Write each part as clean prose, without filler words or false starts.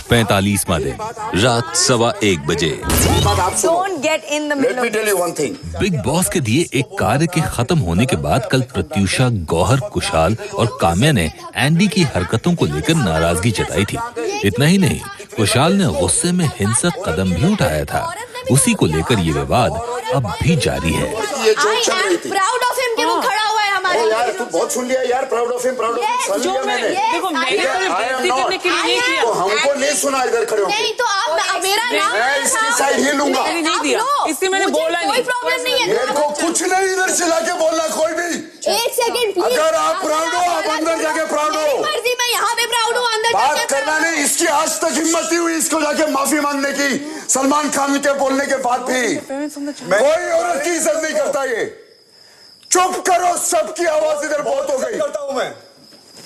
45वां दिन रात 1:15 बजे। बिग बॉस के दिए एक कार्य के खत्म होने के बाद कल प्रत्यूषा, गौहर, कुशाल और काम्या ने एंडी की हरकतों को लेकर नाराजगी जताई थी। इतना ही नहीं, कुशाल ने गुस्से में हिंसक कदम भी उठाया था। उसी को लेकर ये विवाद अब भी जारी है। यार तू बहुत सुन लिया यार, प्राउड ऑफ हिम सुन लिया मैंने। देखो मैंने करने के लिए नहीं किया। तो हमको नहीं सुना इधर खड़े होकर। नहीं तो आप मेरा नाम मैं इसकी साइड ही लूंगा। मैंने नहीं दिया, इसलिए मैंने बोला नहीं। कोई प्रॉब्लम नहीं है। मेरे को कुछ नहीं इधर से लाके बोलना कोई भी। एक सेकंड प्लीज। अगर आप प्राउड हो, आप अंदर जाके प्राउड हो। मर्जी, मैं यहाँ पे प्राउड हूँ, अंदर बात करना नहीं, इसकी आज तक हिम्मत नहीं हुई इसको जाके माफी मांगने की। सलमान खान के बोलने के बाद भी कोई औरत की इज्जत नहीं करता। ये चुप करो, सबकी आवाज इधर बहुत हो गई। करता हूं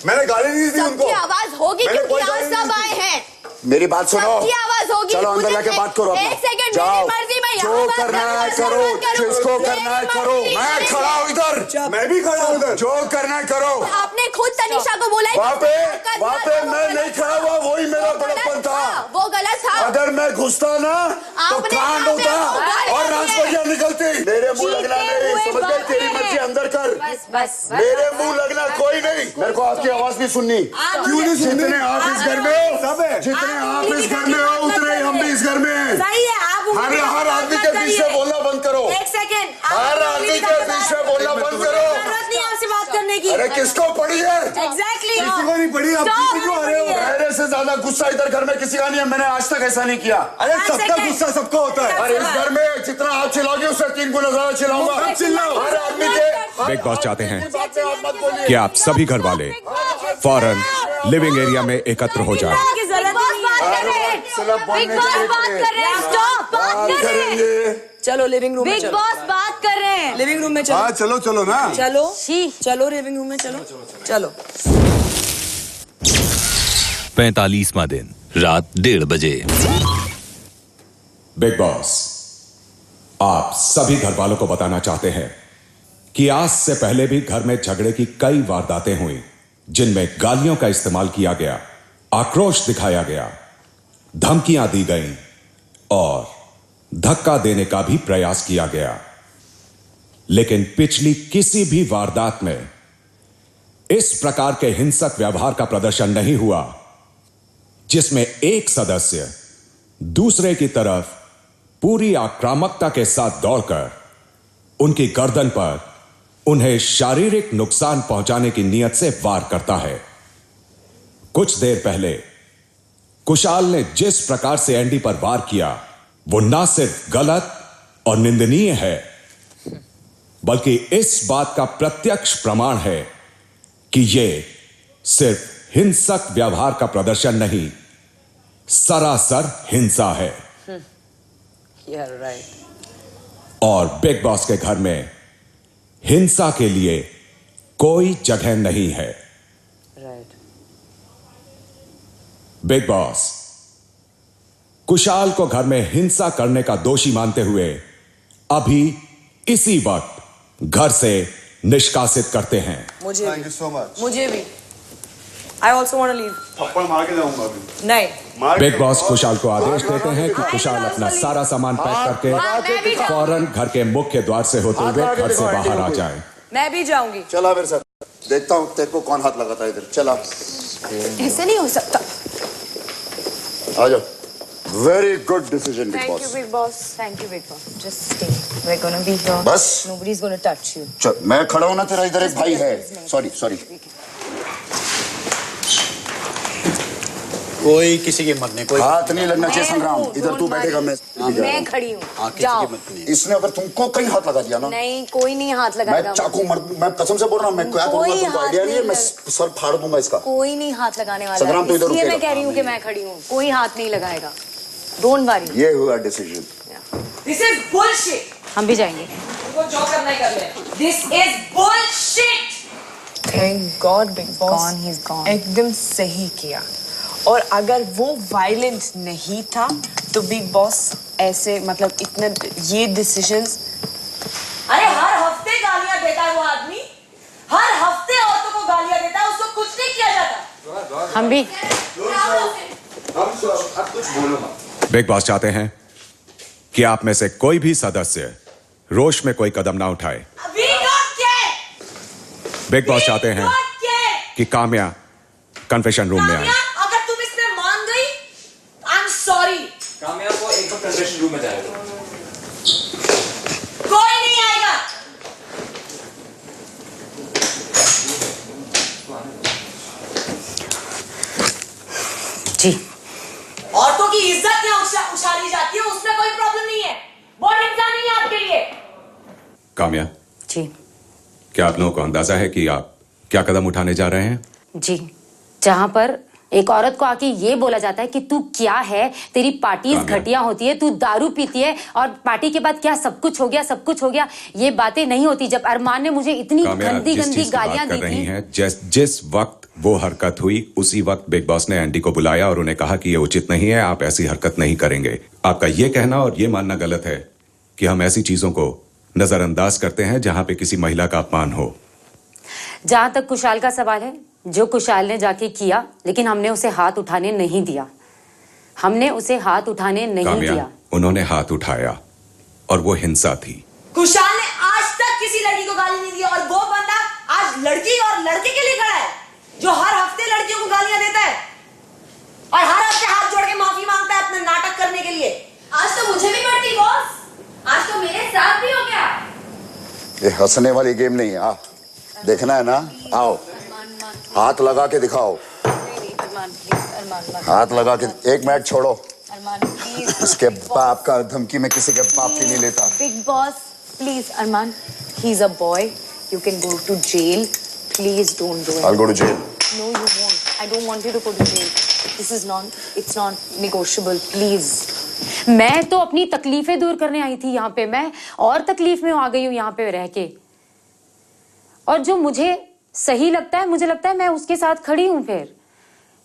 मैंने गाली नहीं दी उनको। सबकी आवाज होगी क्योंकि आज सब आए हैं। मेरी बात सुनो, सबकी आवाज होगी। चलो अंदर जाके बात करो। एक सेकंड, जाओ, मेरी मर्जी, मैं जो करना है करो, जिसको करना है करो। मैं खड़ा हूँ इधर, मैं भी खड़ा हूँ इधर। जो करना है करो। आपने खुद तनिषा को बोला वहाँ पे मैं नहीं खड़ा हुआ, वही मेरा बड़प्पन था। वो गलत था। अगर मैं घुसता ना तो कांड होता और राजपरिया निकलती। मेरे मुंह लगना नहीं, समझ गई? तेरी मर्जी अंदर कर, बस मेरे मुंह लगना कोई नहीं। मेरे को आपकी आवाज नहीं सुननी। क्यों नहीं सुननी? जितने आप इस घर में हो, सब है। जितने आप इस घर में हो उतने हम भी इस घर में हैं। सही है। आप हर आदमी के बीच में बोलना बंद करो। एक सेकंड, हर आदमी के बीच में बोलना बंद करो। जरूरत नहीं आपसे बात करने की। अरे किसको पड़ी है? एग्जैक्टली, किसी को नहीं पड़ी। आप किसी क्यों आ रहे हो? मेरे से ज्यादा गुस्सा इधर घर में किसी का नहीं है। मैंने आज तक ऐसा नहीं किया। अरे सबका गुस्सा सबको होता है। और इस घर में जितना आप चिल्लाओगे उससे 3 गुना ज्यादा चिल्लाऊंगा। चिल्लाओ। हर आदमी के बिग बॉस चाहते हैं बात पे आप मत बोलिए। कि आप सभी घर वाले फौरन लिविंग एरिया में एकत्र हो जाएं। चलो लिविंग रूम में बिग चलो। बॉस बात कर रहे हैं। लिविंग रूम में चलो। हाँ चलो चलो ना। चलो चलो लिविंग रूम में चलो। चलो 45वां दिन रात 1:30 बजे। बिग बॉस आप सभी घर वालों को बताना चाहते हैं कि आज से पहले भी घर में झगड़े की कई वारदातें हुई, जिनमें गालियों का इस्तेमाल किया गया, आक्रोश दिखाया गया, धमकियां दी गईं और धक्का देने का भी प्रयास किया गया। लेकिन पिछली किसी भी वारदात में इस प्रकार के हिंसक व्यवहार का प्रदर्शन नहीं हुआ जिसमें एक सदस्य दूसरे की तरफ पूरी आक्रामकता के साथ दौड़कर उनकी गर्दन पर उन्हें शारीरिक नुकसान पहुंचाने की नीयत से वार करता है। कुछ देर पहले कुशाल ने जिस प्रकार से एंडी पर वार किया वो ना सिर्फ गलत और निंदनीय है, बल्कि इस बात का प्रत्यक्ष प्रमाण है कि यह सिर्फ हिंसक व्यवहार का प्रदर्शन नहीं, सरासर हिंसा है। और बिग बॉस के घर में हिंसा के लिए कोई जगह नहीं है। बिग बॉस कुशाल को घर में हिंसा करने का दोषी मानते हुए अभी इसी वक्त घर से निष्कासित करते हैं। मुझे थैंक यू सो मच। मुझे भी। I also want to leave. थप्पड़ मार के जाऊंगा अभी। नहीं, बिग बॉस कुशाल को आदेश देते हैं कि कुशाल अपना सारा सामान पैक करके फौरन घर के मुख्य द्वार से होते हुए घर से बाहर आ जाए। मैं भी जाऊंगी। चला मेरे साथ, देखता हूँ तेरे को कौन हाथ लगाता है इधर। चला, ऐसे नहीं हो सकता। आ जाओ। Very good decision big Thank you, boss. Big Boss. Thank you, Big Boss. Just stay. We're gonna be here. बस? Nobody's gonna touch you. चल, मैं खड़ा हूं ना, तेरा इधर एक भाई है। सॉरी कोई किसी की मत नहीं, कोई हाथ नहीं लगना चाहिए संग्राम। इधर तू बैठेगा, मैं खड़ी हूँ। किसी जाओ। की मत नहीं। इसने अगर तुमको कहीं हाथ लगा दिया ना, नहीं, कोई नहीं हाथ लगाएगा। मैं चाकू मैं कसम से बोल रहा हूँ, मैं क्या करूंगा तुमको आइडिया नहीं है। मैं सर फाड़ दूंगा इसका। कोई नहीं हाथ लगाने वाला। संग्राम, तू इधर इसलिए रुकेगा। मैं कह रही हूँ कि मैं खड़ी हूँ। कोई हाथ नहीं लगाएगा। Don't worry. ये हुआ डिसीजन। This is bullshit. हम भी जाएंगे। वो जो करना है कर ले। This is bullshit. Thank God Big Boss Gone, he's gone. एकदम सही किया। और अगर वो वायलेंट नहीं था तो बिग बॉस ऐसे मतलब इतना ये डिसीजंस। अरे हर हफ्ते गालियां देता है वो आदमी, हर हफ्ते औरतों को गालियां देता है, उसको कुछ नहीं किया जाता। हम भी। हम अब कुछ बोलो मत। बिग बॉस चाहते हैं कि आप में से कोई भी सदस्य रोष में कोई कदम ना उठाए। We don't care. Big Boss चाहते हैं We don't care. कि काम्या कन्फेशन रूम में आए। काम्या, अगर तुम इसमें मान गई, I'm sorry. काम्या को एक कंफेशन रूम में जाएगा। कोई नहीं आएगा। जी औरतों की इज्जत यहाँ उछाली जाती है, उसमें कोई प्रॉब्लम नहीं है। बहुत इंसान नहीं है आपके लिए। काम्या, जी क्या आप लोगों को अंदाजा है कि आप क्या कदम उठाने जा रहे हैं? जी, जहाँ पर एक औरत को आके ये बोला जाता है कि तू क्या है, तेरी पार्टीज काम्या। घटिया होती है, तू दारू पीती है और पार्टी के बाद क्या सब कुछ हो गया, सब कुछ हो गया, ये बातें नहीं होती। जब अरमान ने मुझे इतनी काम्या, गंदी जिस गंदी चीज की बात गालियां कर दी रही थी। हैं, जिस वक्त वो हरकत हुई उसी वक्त बिग बॉस ने एंडी को बुलाया और उन्हें कहा कि ये उचित नहीं है, आप ऐसी हरकत नहीं करेंगे। आपका ये कहना और ये मानना गलत है कि हम ऐसी चीजों को नजरअंदाज करते हैं जहां पे किसी महिला का अपमान हो। जहां तक कुशाल का सवाल है, जो कुशाल ने जाके किया, लेकिन हमने उसे हाथ उठाने नहीं दिया। हमने उसे हाथ उठाने नहीं काम्या, दिया। उन्होंने हाथ उठाया और वो हिंसा थी। कुशाल ने आज तक किसी लड़की को गाली नहीं दी और वो बंदा आज लड़की और लड़के के लिए खड़ा है, जो हर हफ्ते लड़कियों को गालियां देता है और हर हफ्ते हाथ जोड़ के माफी मांगता है अपने नाटक करने के लिए। आज तो मुझे भी पड़ती बॉस, आज तो मेरे साथ भी हो गया। ये हंसने वाली गेम नहीं है। देखना है ना, आओ हाथ लगा के दिखाओ। हाथ लगा के, एक मिनट छोड़ो। इसके बाप का धमकी में किसी के बाप की नहीं लेता। Bigg Boss please Armaan, he is a boy, you can go to jail, please don't do it. I'll go to jail. No, you won't. I don't want you to go to jail. This is not, it's not negotiable. Please. मैं तो अपनी तकलीफें दूर करने आई थी यहाँ पे, मैं और तकलीफ में आ गई हूँ यहाँ पे रह के। और जो मुझे सही लगता है, मुझे लगता है मैं उसके साथ खड़ी हूँ फिर।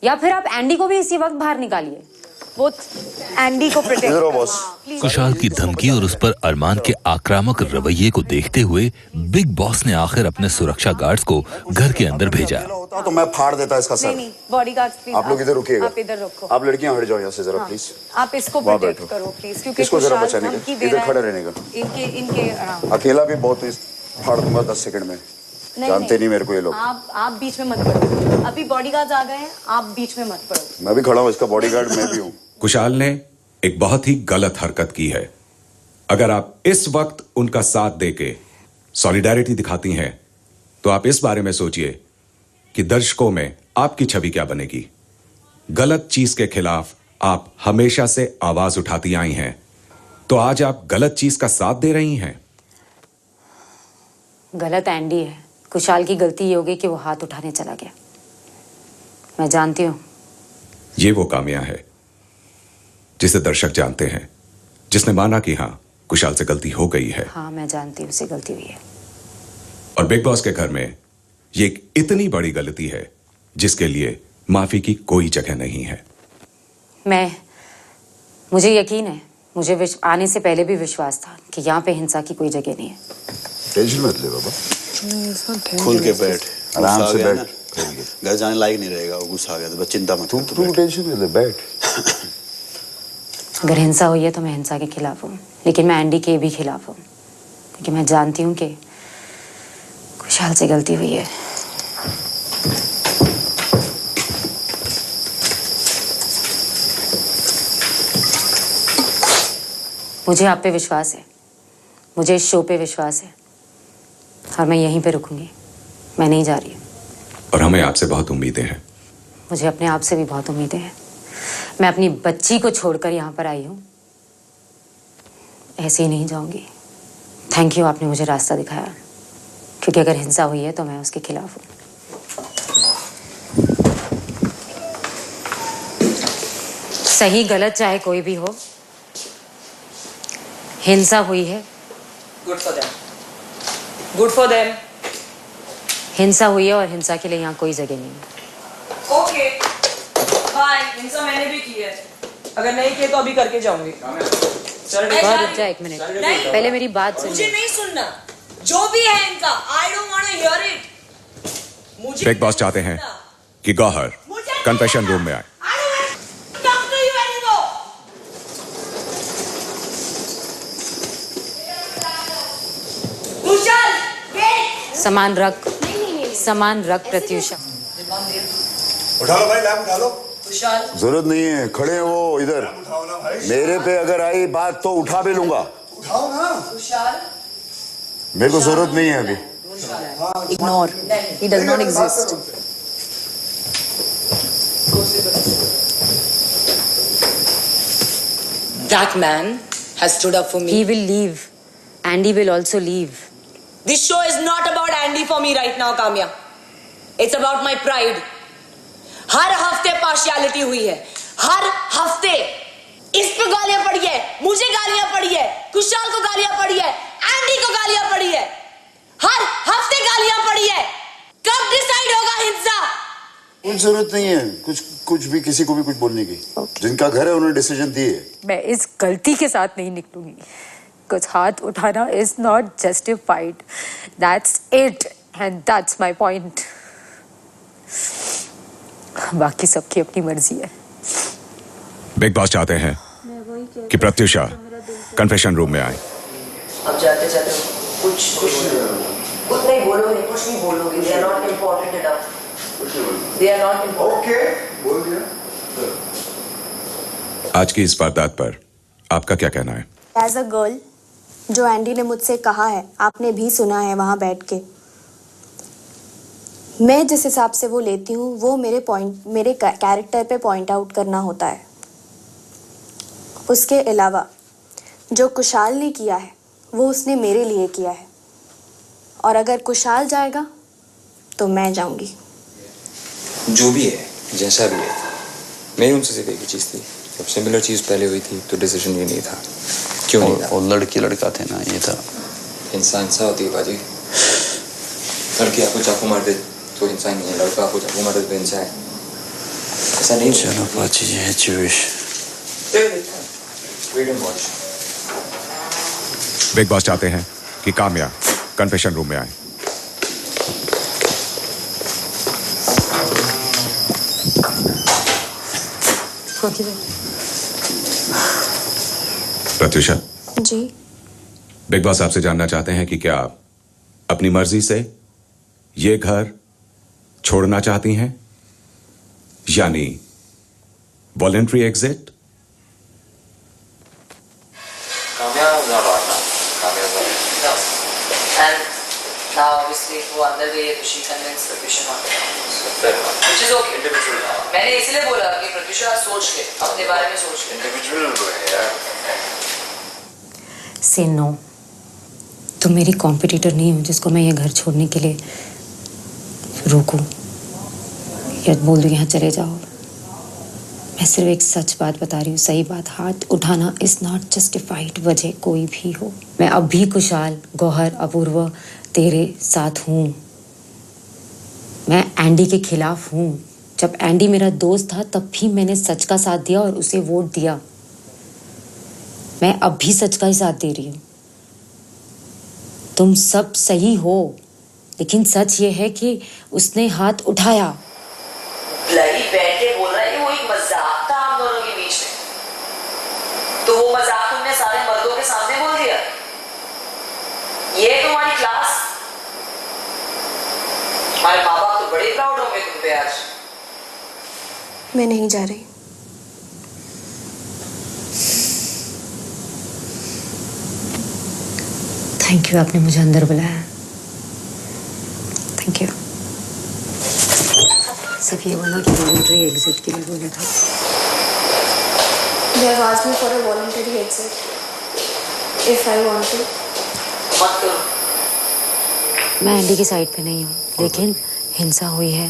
या फिर आप एंडी को भी इसी वक्त बाहर निकालिए, वो एंडी को प्रोटेक्ट इधर आओ बॉस। कुशाल की धमकी और उस पर अरमान के आक्रामक रवैये को देखते हुए बिग बॉस ने आखिर अपने सुरक्षा गार्ड्स को घर के अंदर भेजा। होता तो मैं फाड़ देता इसका सर। नहीं, बॉडीगार्ड्स प्लीज। आप लोग इधर रुकिएगा। आप इधर रखो। आप लड़कियां हट जाओ यहाँ से जरा प्लीज। आप इसको वहाँ प्रोटेक्ट बैठो। करो प्लीज, क्योंकि इसको जरा कुशाल बचाने का, धमकी दे इधर रहा है। खड़े रहने का। इनके अराउंड। अकेला भी बहुत फाड़ दूंगा 10 सेकंड में। जानते नहीं मेरे को ये लोग। आप बीच में मत पड़ो। अभी बॉडीगार्ड्स आ गए हैं, आप बीच में मत पड़ो। मैं भी खड़ा हूँ, इसका बॉडीगार्ड मैं भी हूँ। कुशाल ने एक बहुत ही गलत हरकत की है। अगर आप इस वक्त उनका साथ देके सॉलिडेरिटी दिखाती हैं, तो आप इस बारे में सोचिए कि दर्शकों में आपकी छवि क्या बनेगी। गलत चीज के खिलाफ आप हमेशा से आवाज उठाती आई हैं, तो आज आप गलत चीज का साथ दे रही हैं। गलत एंडी है, कुशाल की गलती ये होगी कि वो हाथ उठाने चला गया। मैं जानती हूँ। ये वो काम्या है जिसे दर्शक जानते हैं, जिसने माना कि हाँ कुशाल से गलती हो गई है। हाँ मैं जानती हूँ, उससे गलती हुई है। और बिग बॉस के घर में ये एक इतनी बड़ी गलती है जिसके लिए माफी की कोई जगह नहीं है। मुझे यकीन है, मुझे आने से पहले भी विश्वास था कि यहाँ पे हिंसा की कोई जगह नहीं है। टेंशन मत ले बाबा, खुल के बैठ, आराम गुस्सा से आ गया बैठ। ना, घर जाने लायक नहीं रहेगा, वो गुस्सा आ गया तो बस चिंता मत कर, तू टेंशन मत ले, बैठ। अगर हिंसा हुई है तो मैं हिंसा के खिलाफ हूँ, लेकिन मैं एंडी के भी खिलाफ हूँ, क्योंकि मैं जानती हूँ कि कुशाल से गलती हुई है। मुझे आप पे विश्वास है, मुझे इस शो पे विश्वास है, और मैं यहीं पे रुकूंगी, मैं नहीं जा रही। और हमें आपसे बहुत उम्मीदें हैं। मुझे अपने आप से भी बहुत उम्मीदें हैं। मैं अपनी बच्ची को छोड़कर यहाँ पर आई हूँ, ऐसे ही नहीं जाऊंगी। थैंक यू, आपने मुझे रास्ता दिखाया, क्योंकि अगर हिंसा हुई है तो मैं उसके खिलाफ हूँ। सही गलत चाहे कोई भी हो, हिंसा हुई है। Good for them, good for them. हिंसा हुई है और हिंसा के लिए यहाँ कोई जगह नहीं है। Okay bye. हिंसा मैंने भी की है, अगर नहीं किए तो अभी करके जाऊंगी। बहुत रुक जा, एक मिनट, पहले मेरी बात सुन। मुझे नहीं सुनना, जो भी है इनका, I don't want to hear it. मुझे बिग बॉस चाहते हैं कि गौहर कन्फेशन रूम में आए। I don't want to talk to you सामान रख, सामान रख प्रत्युषा। उठा लो भाई, लैब उठा लो। जरूरत नहीं है, खड़े हैं वो इधर। मेरे पे अगर आई बात तो उठा भी लूंगा। उठाओ ना। मेरे को जरूरत नहीं है अभी। Ignore. He does not exist. That man has stood up for me. He will leave. Andy will also leave. This show is not about Andy for me right now, Kamya. It's about my pride. हर हफ्ते partiality हुई है, हर हफ्ते। इस पे गालियां पड़ी है, मुझे गालियां पड़ी है, कुशाल को गालियां पड़ी है, एंडी को गालियां पड़ी है, हर हफ्ते गालियां पड़ी है। कब डिसाइड होगा हिंसा? कुछ जरूरत नहीं है कुछ भी किसी को भी कुछ बोलने की। जिनका घर है उन्होंने डिसीजन दिए। मैं इस गलती के साथ नहीं निकलूंगी। कुछ हाथ उठाना is not justified. That's it and that's my point. बाकी सबकी अपनी मर्जी है। बिग बॉस चाहते हैं कि प्रत्युषा कन्फेशन रूम में आए। अब जाते जाते कुछ नहीं बोलोगे, कुछ नहीं बोलोगे। They are not important enough. They are not important. Okay, बोल दिया। आज की इस वारदात पर आपका क्या कहना है? एज अ गर्ल, जो एंडी ने मुझसे कहा है, आपने भी सुना है वहां बैठ के। मैं जिस हिसाब से वो लेती हूँ, वो मेरे कैरेक्टर पे पॉइंट आउट करना होता है। उसके अलावा जो कुशाल ने किया है, वो उसने मेरे लिए किया है। और अगर कुशाल जाएगा तो मैं जाऊंगी। जो भी है, जैसा भी है, मेरी उनसे सिर्फ एक ही चीज़ थी। जब सिमिलर चीज़ पहले हुई थी तो डिसीजन ये नहीं था। क्यों नहीं था? और लड़की लड़का थे ना, ये था। इंसान सा होती है बाजी। लड़की आपको चाकू मार दे तो इंसान नहीं है, लड़का आपको चाकू मार दे तो इंसान है। ऐसा नहीं। चलो बाजी है चूश। बिग बॉस चाहते हैं कि काम्या कन्फेशन रूम में आए। प्रत्युषा जी, बिग बॉस आपसे जानना चाहते हैं कि क्या आप अपनी मर्जी से ये घर छोड़ना चाहती हैं, यानी वॉलंटरी एग्जिट? Now obviously वो अंदर गई है तो she convinced Pratyusha not to come. Which is okay. Individual. मैंने इसलिए बोला कि प्रत्युषा सोच ले, अपने बारे में सोच ले। Individual है यार। से नो, तुम मेरी कॉम्पिटिटर नहीं हो जिसको मैं ये घर छोड़ने के लिए रोकूं या बोल दूं यहाँ चले जाओ। मैं सिर्फ एक सच बात बता रही हूँ, सही बात। हाथ उठाना इज नॉट जस्टिफाइड, वजह कोई भी हो। मैं अब भी कुशाल, गौहर, अपूर्व तेरे साथ हूँ। मैं एंडी के खिलाफ हूँ। जब एंडी मेरा दोस्त था तब भी मैंने सच का साथ दिया और उसे वोट दिया। मैं अब भी सच का ही साथ दे रही हूँ। तुम सब सही हो, लेकिन सच ये है कि उसने हाथ उठाया। ब्लडी बैठे बोल रहा है, वो एक मजाक था हम दोनों के बीच में। तो वो मजाक तुमने सारे मर्दों के सामने बोल दिया। ये तुम्हारी क्लास। हमारे माँ बाप तो बड़े प्राउड होंगे तुम पे आज। मैं नहीं जा रही। थैंक यू, आपने मुझे अंदर बुलाया। Thank you. सिर्फ ये बोला कि वॉलंटरी एग्जिट के लिए बोला था। They have asked me for a voluntary exit if I want to. मत करो। मैं एंडी की साइड पे नहीं हूँ, लेकिन हिंसा हुई है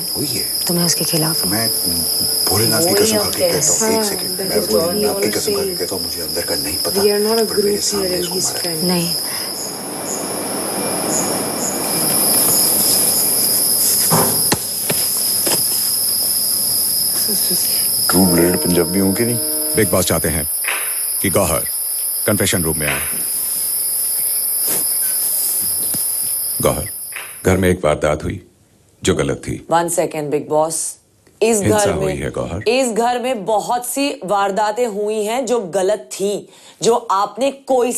तो मैं उसके खिलाफ हूँ। मैं भोलेनाथ की कसम खा के कहता हूँ, एक सेकंड, मैं भोलेनाथ की कसम खा के कहता हूँ, मुझे अंदर का नहीं पता, पर मेरे सामने इसको मारा है। नहीं, ट्रू ब्लड पंजाबी हूँ कि नहीं? बिग बॉस चाहते हैं कि गौहर कन्फेशन रूम में आए। गौहर, घर में एक वारदात हुई जो गलत थी। 1 सेकेंड बिग बॉस। इस हिंसा घर हुई है गौहर। में इस घर में बहुत सी वारदातें हुई हैं जो गलत थी, जो आपने कोई